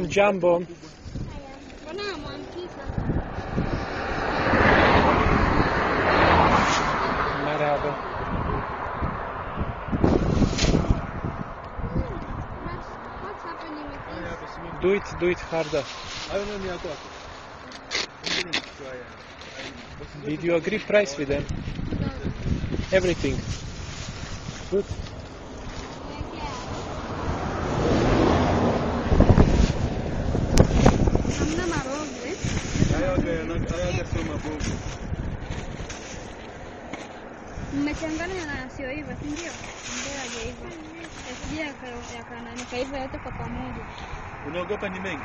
Jumbo. Marhaba. What's happening with this? Do it harder. Did you agree price with them? Everything. Good. Hamna marogwe. Mmechanganya na sio hivyo, si ndio? Ndio hajaiva. Sijui yakana nikaiva yote kwa pamoja. Unaogopa ni mengi?